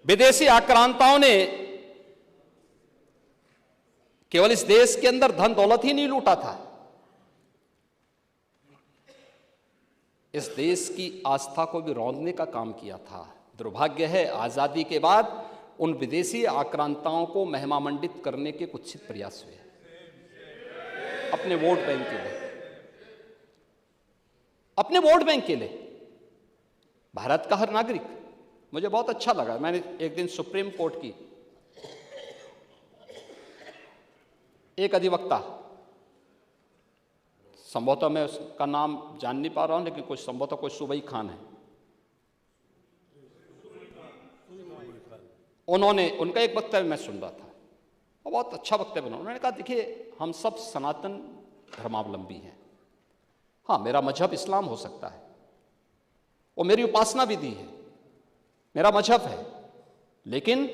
विदेशी आक्रांताओं ने केवल इस देश के अंदर धन दौलत ही नहीं लूटा था, इस देश की आस्था को भी रौंदने का काम किया था। दुर्भाग्य है, आजादी के बाद उन विदेशी आक्रांताओं को महिमामंडित करने के कुत्सित प्रयास हुए अपने वोट बैंक के लिए, अपने वोट बैंक के लिए। भारत का हर नागरिक, मुझे बहुत अच्छा लगा, मैंने एक दिन सुप्रीम कोर्ट की एक अधिवक्ता, संभवतः मैं उसका नाम जान नहीं पा रहा हूं, लेकिन कुछ संभवतः कोई सूबई खान है, उन्होंने उनका एक वक्तव्य मैं सुन रहा था और बहुत अच्छा वक्तव्य बना। उन्होंने कहा, देखिए हम सब सनातन धर्मावलंबी हैं, हाँ मेरा मजहब इस्लाम हो सकता है, वो मेरी उपासना विधि है, मेरा मजहब है, लेकिन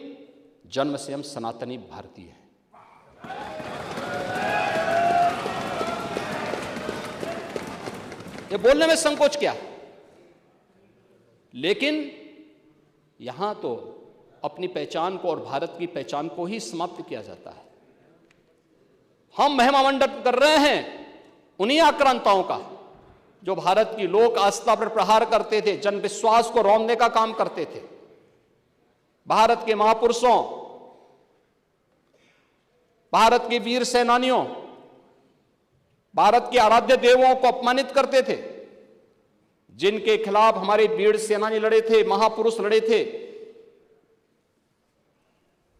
जन्म से हम सनातनी भारतीय हैं। ये बोलने में संकोच क्या, लेकिन यहां तो अपनी पहचान को और भारत की पहचान को ही समाप्त किया जाता है। हम महिमामंडन कर रहे हैं उन्हीं आक्रांताओं का जो भारत की लोक आस्था पर प्रहार करते थे, जन विश्वास को रौंदने का काम करते थे। भारत के महापुरुषों, भारत के वीर सेनानियों, भारत के आराध्य देवों को अपमानित करते थे, जिनके खिलाफ हमारे वीर सेनानी लड़े थे, महापुरुष लड़े थे।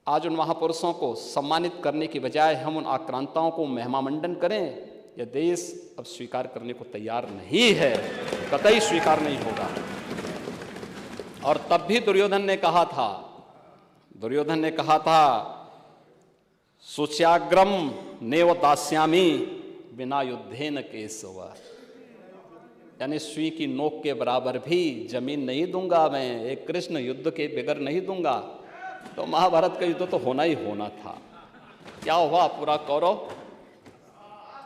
आज उन महापुरुषों को सम्मानित करने की बजाय हम उन आक्रांताओं को महिमामंडन करें, यह देश अब स्वीकार करने को तैयार नहीं है, कतई स्वीकार नहीं होगा। और तब भी दुर्योधन ने कहा था, सुच्याग्रम नेव दास्यामि बिना युद्धेन केशव, यानी सुई की नोक के बराबर भी जमीन नहीं दूंगा मैं, एक कृष्ण युद्ध के बगैर नहीं दूंगा। तो महाभारत का युद्ध तो होना ही होना था। क्या हुआ, पूरा कौरव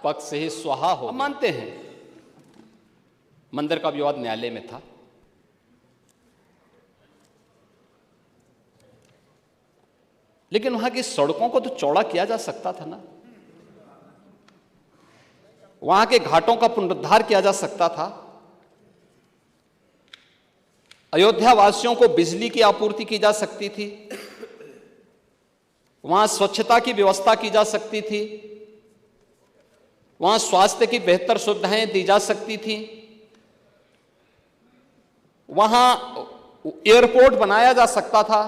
पक्ष से ही स्वाहा हो। हम मानते हैं मंदिर का विवाद न्यायालय में था, लेकिन वहां की सड़कों को तो चौड़ा किया जा सकता था ना, वहां के घाटों का पुनरुद्धार किया जा सकता था, अयोध्या वासियों को बिजली की आपूर्ति की जा सकती थी, वहां स्वच्छता की व्यवस्था की जा सकती थी, वहां स्वास्थ्य की बेहतर सुविधाएं दी जा सकती थी, वहां एयरपोर्ट बनाया जा सकता था।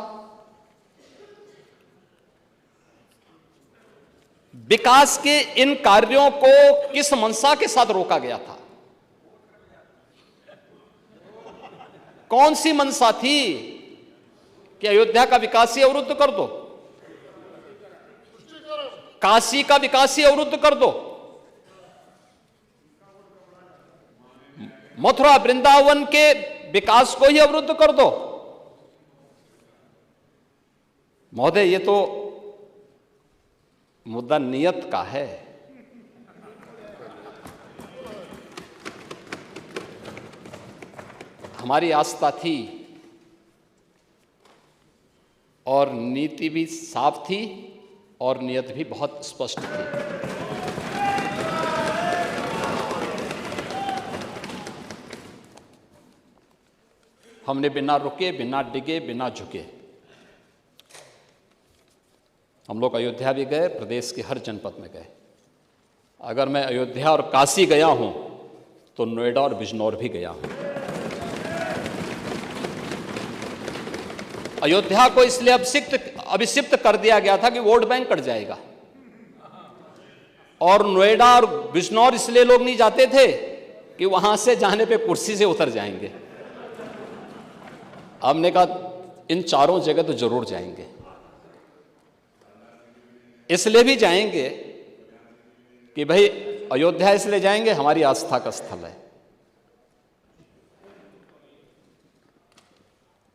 विकास के इन कार्यों को किस मंशा के साथ रोका गया था? कौन सी मंशा थी कि अयोध्या का विकास ही अवरुद्ध कर दो, काशी का विकास ही अवरुद्ध कर दो, मथुरा वृंदावन के विकास को ही अवरुद्ध कर दो? महोदय, ये तो मुद्दा नियत का है। हमारी आस्था थी और नीति भी साफ थी और नियत भी बहुत स्पष्ट थी। हमने बिना रुके, बिना डिगे, बिना झुके हम लोग अयोध्या भी गए, प्रदेश के हर जनपद में गए। अगर मैं अयोध्या और काशी गया हूं तो नोएडा और बिजनौर भी गया हूं। अयोध्या को इसलिए अभिषिक्त कर दिया गया था कि वोट बैंक कट जाएगा, और नोएडा और बिजनौर इसलिए लोग नहीं जाते थे कि वहां से जाने पे कुर्सी से उतर जाएंगे। हमने कहा इन चारों जगह तो जरूर जाएंगे। इसलिए भी जाएंगे कि भाई अयोध्या इसलिए जाएंगे, हमारी आस्था का स्थल है,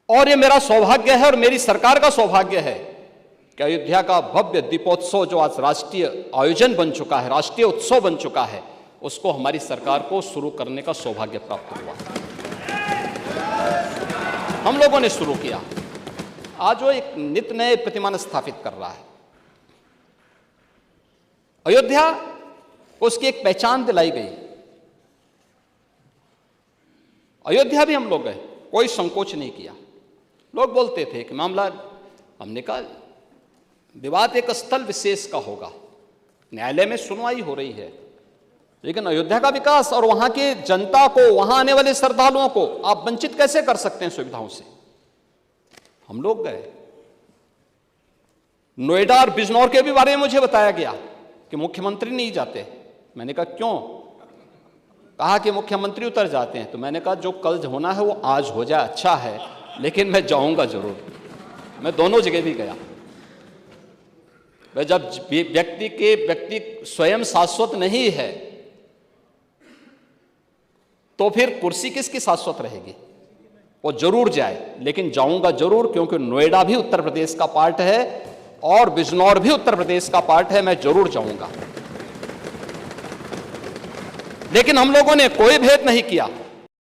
और ये मेरा सौभाग्य है और मेरी सरकार का सौभाग्य है कि अयोध्या का भव्य दीपोत्सव जो आज राष्ट्रीय आयोजन बन चुका है, राष्ट्रीय उत्सव बन चुका है, उसको हमारी सरकार को शुरू करने का सौभाग्य प्राप्त हुआ। हम लोगों ने शुरू किया। आज वो एक नित नए प्रतिमान स्थापित कर रहा है। अयोध्या को उसकी एक पहचान दिलाई गई। अयोध्या भी हम लोग गए, कोई संकोच नहीं किया। लोग बोलते थे कि मामला, हमने कहा विवाद एक स्थल विशेष का होगा, न्यायालय में सुनवाई हो रही है, लेकिन अयोध्या का विकास और वहां की जनता को, वहां आने वाले श्रद्धालुओं को आप वंचित कैसे कर सकते हैं सुविधाओं से। हम लोग गए। नोएडा और बिजनौर के भी बारे में मुझे बताया गया कि मुख्यमंत्री नहीं जाते। मैंने कहा क्यों? कहा कि मुख्यमंत्री उतर जाते हैं। तो मैंने कहा जो कल होना है वो आज हो जाए, अच्छा है, लेकिन मैं जाऊंगा जरूर। मैं दोनों जगह भी गया। जब व्यक्ति स्वयं शाश्वत नहीं है तो फिर कुर्सी किसकी शाश्वत रहेगी? वो जरूर जाए, लेकिन जाऊंगा जरूर, क्योंकि नोएडा भी उत्तर प्रदेश का पार्ट है और बिजनौर भी उत्तर प्रदेश का पार्ट है। मैं जरूर जाऊंगा। लेकिन हम लोगों ने कोई भेद नहीं किया।